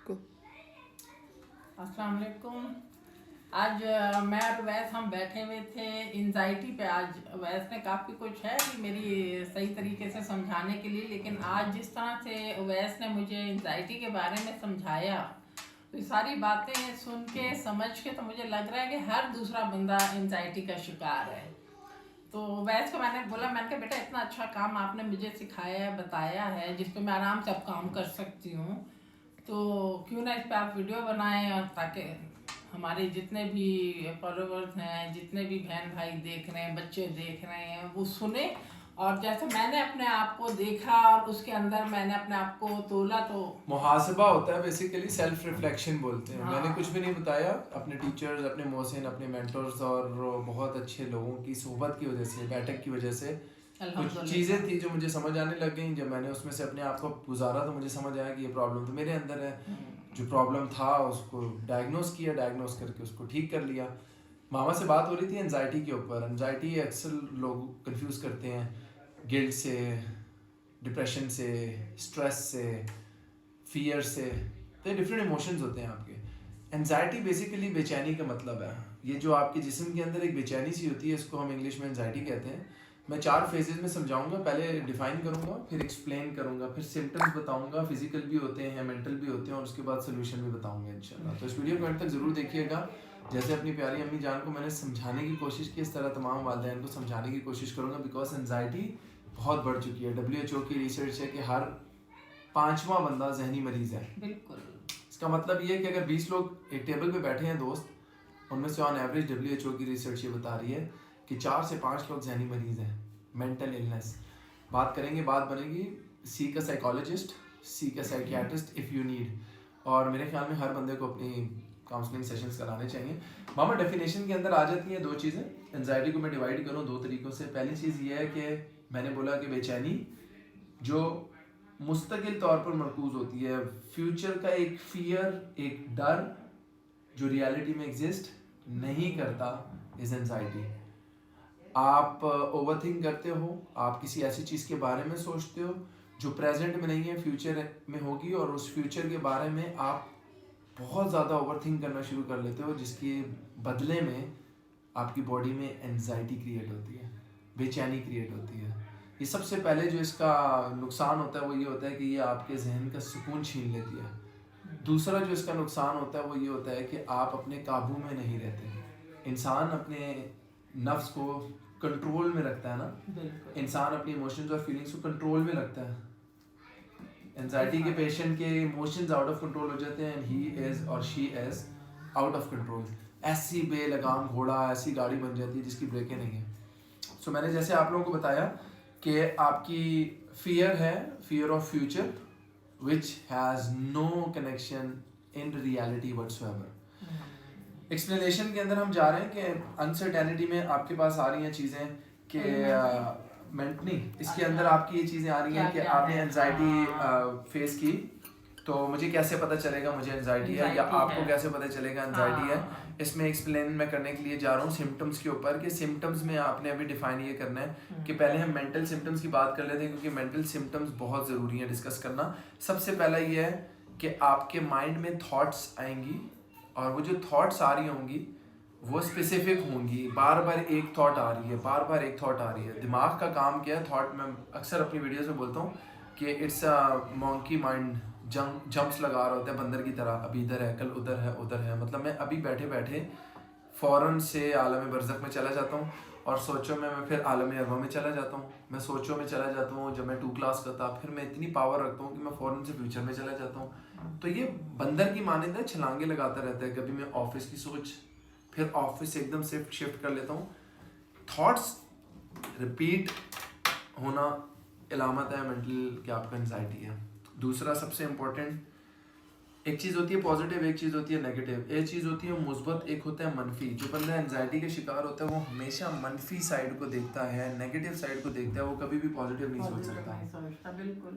अस्सलाम वालेकुम। आज मैं और वैस हम बैठे हुए थे एंजाइटी पे। आज वैस ने काफ़ी कुछ है कि मेरी सही तरीके से समझाने के लिए, लेकिन आज जिस तरह से वैस ने मुझे एंजाइटी के बारे में समझाया तो ये सारी बातें सुन के समझ के तो मुझे लग रहा है कि हर दूसरा बंदा एंजाइटी का शिकार है। तो वैस को मैंने बोला, मैंने कहा बेटा इतना अच्छा काम आपने मुझे सिखाया है, बताया है, जिस पे मैं आराम से अब काम कर सकती हूँ, तो क्यों ना इस पर आप वीडियो बनाएं ताकि हमारे जितने भी फॉलोवर्स हैं, जितने भी बहन भाई देख रहे हैं, बच्चे देख रहे हैं, वो सुने। और जैसे मैंने अपने आप को देखा और उसके अंदर मैंने अपने आप को तोला, तो मुहासबा होता है, बेसिकली सेल्फ रिफ्लेक्शन बोलते हैं। हाँ। मैंने कुछ भी नहीं बताया, अपने टीचर्स, अपने मोहसिन, अपने मेंटर्स और बहुत अच्छे लोगों की सोहबत की वजह से, बैठक की वजह से कुछ चीज़ें थी जो मुझे समझ आने लग गई। जब मैंने उसमें से अपने आप को गुजारा तो मुझे समझ आया कि ये प्रॉब्लम तो मेरे अंदर है। जो प्रॉब्लम था उसको डायग्नोस किया, डायग्नोस करके उसको ठीक कर लिया। मामा से बात हो रही थी एनजाइटी के ऊपर। एनजाइटी अक्सर लोग कंफ्यूज करते हैं गिल्ट से, डिप्रेशन से, स्ट्रेस से, फियर से। तो ये डिफरेंट इमोशंस होते हैं आपके। एनजाइटी बेसिकली बेचैनी का मतलब है। ये जो आपके जिस्म के अंदर एक बेचैनी सी होती है, इसको हम इंग्लिश में एनजाइटी कहते हैं। मैं 4 फेजेस में समझाऊंगा, पहले डिफाइन करूंगा, फिर एक्सप्लेन करूंगा, फिर सिम्टम्स बताऊंगा, फिजिकल भी होते हैं, मेंटल भी होते हैं, और उसके बाद सोल्यूशन भी बताऊंगा इंशाल्लाह। तो इस वीडियो को अंत तक जरूर देखिएगा। जैसे अपनी प्यारी अम्मी जान को मैंने समझाने की कोशिश की, इस तरह तमाम वालिदैन को समझाने की कोशिश करूंगा, बिकॉज एनजाइटी बहुत बढ़ चुकी है। WHO की रिसर्च है कि हर 5वां बंदा जहनी मरीज है। बिल्कुल। इसका मतलब ये है कि अगर 20 लोग एक टेबल पे बैठे हैं दोस्त, उनमें से ऑन एवरेज WHO की रिसर्च ये बता रही है कि 4 से 5 लोग जहनी मरीज हैं, मेंटल इलनेस। बात करेंगे, बात बनेगी। Seek a psychologist, seek a psychiatrist if you need. और मेरे ख्याल में हर बंदे को अपनी काउंसलिंग सेशंस कराने चाहिए। मामा डेफिनेशन के अंदर आ जाती हैं 2 चीज़ें। एनजाइटी को मैं डिवाइड करूँ 2 तरीक़ों से। पहली चीज़ ये है कि मैंने बोला कि बेचैनी जो मुस्तकिल तौर पर मरकूज होती है, फ्यूचर का एक फियर, एक डर जो रियलिटी में एग्जिस्ट नहीं करता, इज एंजाइटी। आप ओवरथिंक करते हो, आप किसी ऐसी चीज़ के बारे में सोचते हो जो प्रेजेंट में नहीं है, फ्यूचर में होगी, और उस फ्यूचर के बारे में आप बहुत ज़्यादा ओवरथिंक करना शुरू कर लेते हो, जिसके बदले में आपकी बॉडी में एंजाइटी क्रिएट होती है, बेचैनी क्रिएट होती है। ये सबसे पहले जो इसका नुकसान होता है वो ये होता है कि ये आपके जहन का सुकून छीन लेती है। दूसरा जो इसका नुकसान होता है वो ये होता है कि आप अपने काबू में नहीं रहते। इंसान अपने नफ्स को कंट्रोल में रखता है ना, इंसान अपनी इमोशंस और फीलिंग्स को कंट्रोल में रखता है। एंजाइटी के पेशेंट के इमोशंस आउट ऑफ कंट्रोल हो जाते हैं, एंड ही इज और she is out of control. ऐसी बेलगाम घोड़ा, ऐसी गाड़ी बन जाती है जिसकी ब्रेकें नहीं है। सो मैंने जैसे आप लोगों को बताया कि आपकी फियर है, fear of future, which has no connection in reality whatsoever. Explanation के अंदर हम जा रहे हैं कि अनसर्टेनिटी में आपके पास आ रही हैं चीज़ें कि नहीं, इसके अंदर आपकी ये चीज़ें आ रही हैं कि आपने एनजाइटी फेस की, तो मुझे कैसे पता चलेगा मुझे एनजाइटी है, या आपको कैसे पता चलेगा एनजाइटी है। इसमें एक्सप्लेन मैं करने के लिए जा रहा हूँ सिम्टम्स के ऊपर, कि सिम्टम्स में आपने अभी डिफाइन ये करना है कि पहले हम मेंटल सिम्टम्स की बात कर लेते हैं, क्योंकि मेंटल सिम्टम्स बहुत ज़रूरी है डिस्कस करना। सबसे पहला ये है कि आपके माइंड में थॉट्स आएंगी, और वो जो थॉट्स आ रही होंगी वो स्पेसिफिक होंगी। बार बार एक थॉट आ रही है, बार बार एक थॉट आ रही है। दिमाग का काम क्या है? थॉट। मैं अक्सर अपनी वीडियोस में बोलता हूँ कि it's a monkey mind, jumps लगा रहा होता है बंदर की तरह, अभी इधर है, कल उधर है, उधर है। मतलब मैं अभी बैठे बैठे फ़ौरन से आलम बरज़ख में चला जाता हूँ, और सोचो में मैं फिर आलम अरवा में चला जाता हूँ। मैं सोचो में चला जाता हूँ जब मैं 2 क्लास का था, फिर मैं इतनी पावर रखता हूँ कि मैं फ़ौरन से फ्यूचर में चला जाता हूँ। तो ये बंदर की मानंद है, छलांगे लगाता रहता है। कभी मैं ऑफिस की सोच, फिर ऑफिस से एकदम शिफ्ट कर लेता हूँ। थॉट्स रिपीट होना इलामत है मेंटल कि आपका एंजाइटी है। दूसरा सबसे इम्पोर्टेंट, एक चीज़ होती है पॉजिटिव, एक चीज़ होती है नेगेटिव, एक चीज़ होती है मुस्बत, एक होता है मनफी। जो बंदा एंजाइटी के शिकार होता है वो हमेशा मनफी साइड को देखता है, नेगेटिव साइड को देखता है, वो कभी भी पॉजिटिव नहीं सोच सकता।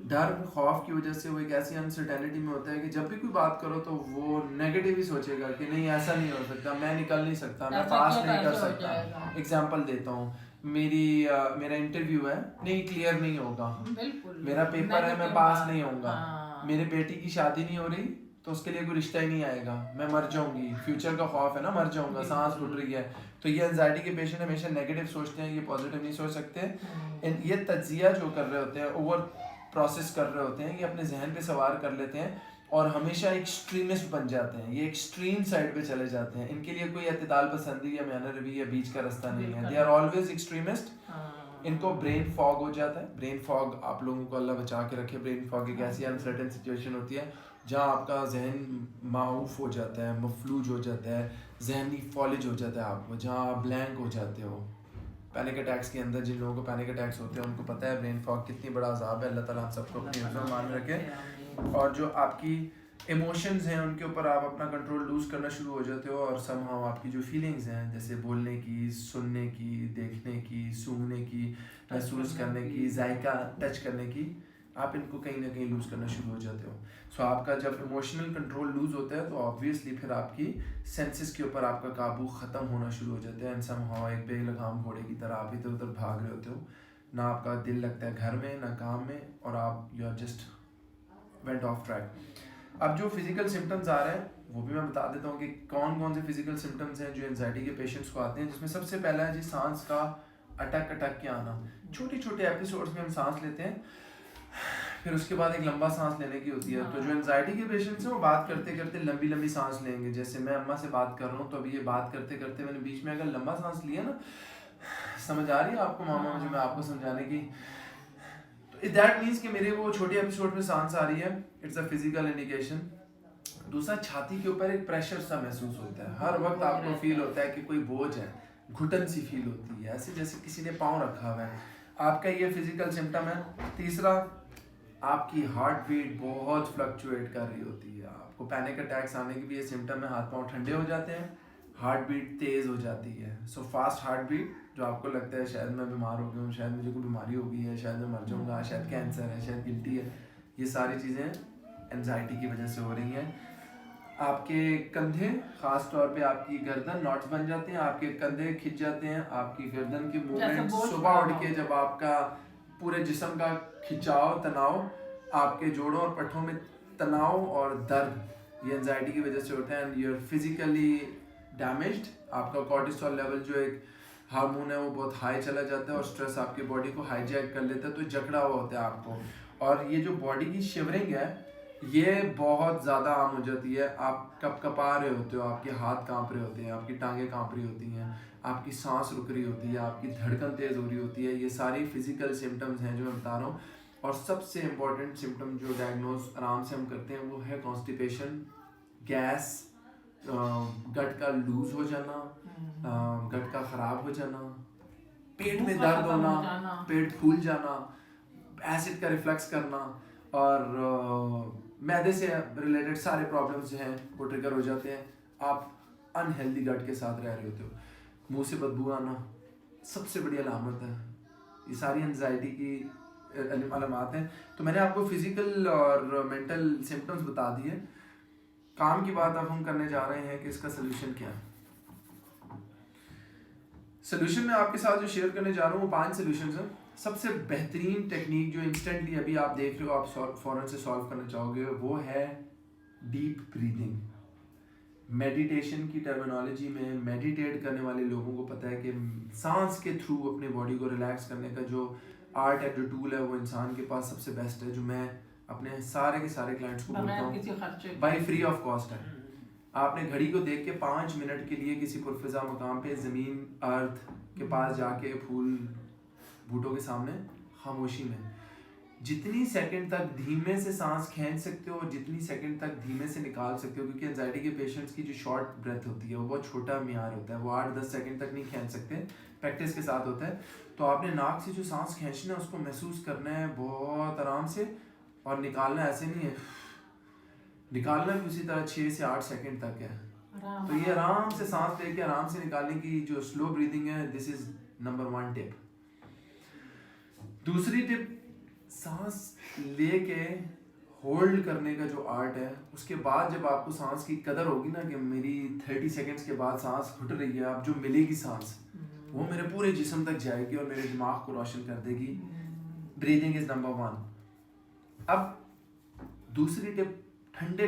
डर खौफ की वजह से वो एक ऐसी अनसर्टेनिटी में होता है कि जब भी कोई बात करो तो वो नेगेटिव ही सोचेगा कि नहीं ऐसा नहीं हो सकता, मैं निकल नहीं सकता, मैं पास नहीं कर सकता। एग्जाम्पल देता हूँ, मेरा इंटरव्यू है, नहीं क्लियर नहीं होगा, मेरा पेपर है, मैं पास नहीं होऊंगा, मेरे बेटी की शादी नहीं हो रही तो उसके लिए कोई रिश्ता ही नहीं आएगा, मैं मर जाऊंगी, फ्यूचर का खौफ है ना, मर जाऊंगा, सांस घुट रही है। तो ये एंजाइटी के पेशेंट हमेशा नेगेटिव सोचते हैं, ये पॉजिटिव नहीं सोच सकते। ये तज्जिया जो कर रहे होते हैं, ओवर प्रोसेस कर रहे होते हैं, ये अपने जहन पे सवार कर लेते हैं और हमेशा एक्सट्रीमिस्ट बन जाते हैं, ये एक्सट्रीम साइड पे चले जाते हैं। इनके लिए कोई अतदाल पसंदी या मैनर रवि या बीच का रास्ता नहीं है, दे आर ऑलवेज एक्सट्रीमिस्ट। इनको ब्रेन फॉग हो जाता है। ब्रेन फॉग, आप लोगों को अल्लाह बचा के रखे, ब्रेन फॉग एक ऐसी अनसर्टेन सिचुएशन होती है जहाँ आपका जहन माऊफ हो जाता है, मफलूज हो जाता है, जहनी फॉलेज हो जाता है आपको, जहाँ आप ब्लैंक हो जाते हो। पैनिक अटैक्स के अंदर जिन लोगों को पैनिक अटैक्स होते हैं उनको पता है ब्रेन फॉग कितनी बड़ा अजाब है। अल्लाह ताला हम सबको अपनी हिफ्ज़ मान रखे। और जो आपकी इमोशंस हैं उनके ऊपर आप अपना कंट्रोल लूज़ करना शुरू हो जाते हो और समहाउ आपकी जो फीलिंग्स हैं, जैसे बोलने की, सुनने की, देखने की, सूंघने की, महसूस करने की, जायका टच करने की, आप इनको कहीं ना कहीं लूज़ करना शुरू हो जाते हो। सो आपका जब इमोशनल कंट्रोल लूज़ होता है तो ऑब्वियसली फिर आपकी सेंसेस के ऊपर आपका काबू ख़त्म होना शुरू हो जाता है। एंड समहाउ एक बेलगाम घोड़े की तरह आप इधर उधर भाग रहे होते हो, ना आपका दिल लगता है घर में ना काम में, और आप you are just went off track. अब जो फिजिकल सिम्टम्स आ रहे हैं वो भी मैं बता देता हूँ कि कौन कौन से फिजिकल सिम्टम्स हैं जो एंजाइटी के पेशेंट्स को आते हैं। जिसमें सबसे पहला है जी सांस का अटक के आना। छोटे छोटे एपिसोड्स में हम सांस लेते हैं, फिर उसके बाद एक लंबा सांस लेने की होती है। तो जो एंजाइटी के पेशेंट्स हैं वो बात करते करते लंबी लंबी सांस लेंगे। जैसे मैं अम्मा से बात कर रहा हूँ तो अभी ये बात करते करते मैंने बीच में अगर लंबा सांस लिया ना, समझ आ रही है आपको मामा मुझे मैं आपको समझाने की, तो दैट मीन्स कि मेरे वो छोटे एपिसोड में सांस आ रही है, इट्स अ फिजिकल इंडिकेशन। दूसरा, छाती के ऊपर एक प्रेशर सा महसूस होता है, हर वक्त आपको फील होता है कि कोई बोझ है, घुटन सी फील होती है, ऐसे जैसे किसी ने पाँव रखा हुआ है, आपका ये फिजिकल सिम्टम है। तीसरा, आपकी हार्ट बीट बहुत फ्लक्चुएट कर रही होती है। आपको पैनिक अटैक्स आने की भी ये सिम्टम है, हाथ पाँव ठंडे हो जाते हैं, हार्ट बीट तेज़ हो जाती है। सो फास्ट हार्ट बीट, जो आपको लगता है शायद मैं बीमार हो गया हूँ, शायद मुझे कोई बीमारी हो गई है, शायद मैं मर जाऊँगा, शायद कैंसर है, शायद गिल्टी है, ये सारी चीज़ें एंजाइटी की वजह से हो रही हैं। आपके कंधे, ख़ास तौर पे आपकी गर्दन, नॉट्स बन जाते हैं, आपके कंधे खिंच जाते हैं, आपकी गर्दन की मूवमेंट, सुबह उठ के जब आपका पूरे जिस्म का खिंचाव, तनाव, आपके जोड़ों और पट्टों में तनाव और दर्द, ये एंजाइटी की वजह से होता है। And you are physically damaged. आपका कॉर्टिसोल लेवल जो एक हार्मोन है वो बहुत हाई चला जाता है और स्ट्रेस आपकी बॉडी को हाईजैक कर लेता है, तो जकड़ा हुआ होता है आपको। और ये जो बॉडी की शिवरिंग है ये बहुत ज़्यादा आम हो जाती है। आप कपा रहे होते हो, आपके हाथ कांप रहे होते हैं, आपकी टांगें कांप रही होती हैं, आपकी सांस रुक रही होती है, आपकी धड़कन तेज़ हो रही होती है। ये सारी फिजिकल सिम्टम्स हैं जो मैं बता रहा हूँ। और सबसे इम्पॉर्टेंट सिम्टम जो डायग्नोज आराम से हम करते हैं वो है कॉन्स्टिपेशन, गैस, गट का लूज हो जाना, गट का ख़राब हो जाना, पेट में दर्द होना, पेट फूल जाना, एसिड का रिफ्लक्स करना, और मैदे से रिलेटेड सारे प्रॉब्लम्स जो हैं वो ट्रिगर हो जाते हैं। आप अनहेल्दी गट के साथ रह रहे होते हो, मुंह से बदबू आना सबसे बड़ी अलामत है। ये सारी एंजाइटी की अलामत हैं। तो मैंने आपको फिजिकल और मेंटल सिम्टम्स बता दिए। काम की बात अब हम करने जा रहे हैं कि इसका सोल्यूशन क्या है। सोल्यूशन मैं आपके साथ जो शेयर करने जा रहा हूँ वो 5 सोल्यूशंस हैं। सबसे बेहतरीन टेक्निक जो इंस्टेंटली अभी आप देख रहे हो, आप फ़ौरन से सॉल्व करना चाहोगे, वो है डीप ब्रीदिंग। मेडिटेशन की टर्मिनोलॉजी में मेडिटेट करने वाले लोगों को पता है कि सांस के थ्रू अपने बॉडी को रिलैक्स करने का जो आर्ट है, जो टूल है, वो इंसान के पास सबसे बेस्ट है, जो मैं अपने सारे के सारे क्लाइंट्स को बोलता हूँ बाई फ्री ऑफ कॉस्ट है। आपने घड़ी को देख के 5 मिनट के लिए किसी पुरफिजा मकाम पे ज़मीन अर्थ के पास जाके फूल बूटों के सामने खामोशी में जितनी सेकंड तक धीमे से सांस खींच सकते हो, जितनी सेकंड तक धीमे से निकाल सकते हो, क्योंकि एंजाइटी के पेशेंट्स की जो शॉर्ट ब्रेथ होती है वो बहुत छोटा म्यार होता है, वो 8-10 सेकंड तक नहीं खींच सकते, प्रैक्टिस के साथ होता है। तो आपने नाक से जो सांस खींचना है उसको महसूस करना है बहुत आराम से, और निकालना ऐसे नहीं है, निकालना भी उसी तरह 6 से 8 सेकंड तक है। तो ये आराम से सांस लेके आराम से निकालने की जो स्लो ब्रीदिंग है, दिस इज नंबर 1 टिप। दूसरी टिप, सांस लेके होल्ड करने का जो आर्ट है, उसके बाद जब आपको सांस की कदर होगी ना कि मेरी 30 सेकंड्स के बाद सांस घुट रही है, अब जो मिलेगी सांस वो मेरे पूरे जिस्म तक जाएगी और मेरे दिमाग को रोशन कर देगी। Breathing is number 1। अब दूसरी टिप, ठंडे